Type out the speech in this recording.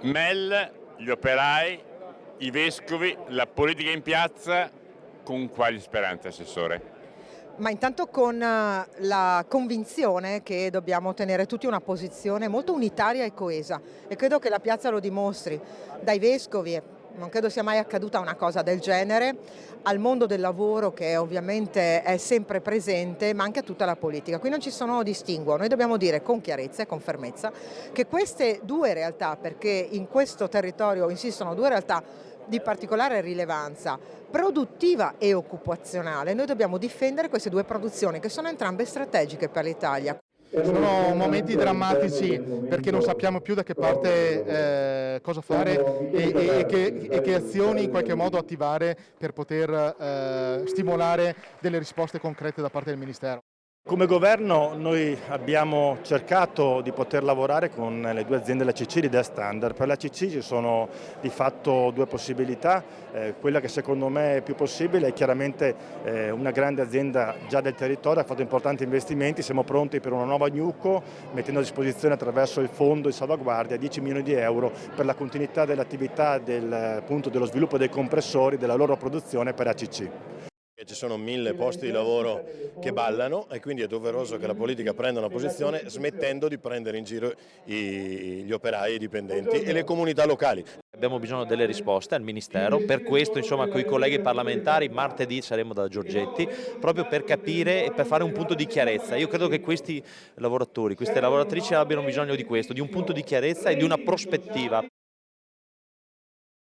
MEL, gli operai, i vescovi, la politica in piazza, con quali speranze, Assessore? Ma intanto con la convinzione che dobbiamo tenere tutti una posizione molto unitaria e coesa, e credo che la piazza lo dimostri, dai vescovi, non credo sia mai accaduta una cosa del genere, al mondo del lavoro che ovviamente è sempre presente, ma anche a tutta la politica. Qui non ci sono distinguo, noi dobbiamo dire con chiarezza e con fermezza che queste due realtà, perché in questo territorio insistono due realtà di particolare rilevanza produttiva e occupazionale, noi dobbiamo difendere queste due produzioni che sono entrambe strategiche per l'Italia. Sono momenti drammatici perché non sappiamo più da che parte cosa fare e che azioni in qualche modo attivare per poter stimolare delle risposte concrete da parte del Ministero. Come governo noi abbiamo cercato di poter lavorare con le due aziende della CICI di Standard. Per la CICI ci sono di fatto due possibilità, quella che secondo me è più possibile è chiaramente una grande azienda già del territorio, ha fatto importanti investimenti, siamo pronti per una nuova NewCo mettendo a disposizione attraverso il fondo di salvaguardia 10 milioni di euro per la continuità dell'attività dello sviluppo dei compressori, della loro produzione per ACC. Ci sono 1000 posti di lavoro che ballano e quindi è doveroso che la politica prenda una posizione smettendo di prendere in giro gli operai, i dipendenti e le comunità locali. Abbiamo bisogno delle risposte al Ministero, per questo con i colleghi parlamentari martedì saremo da Giorgetti proprio per capire e per fare un punto di chiarezza. Io credo che questi lavoratori, queste lavoratrici abbiano bisogno di questo, di un punto di chiarezza e di una prospettiva.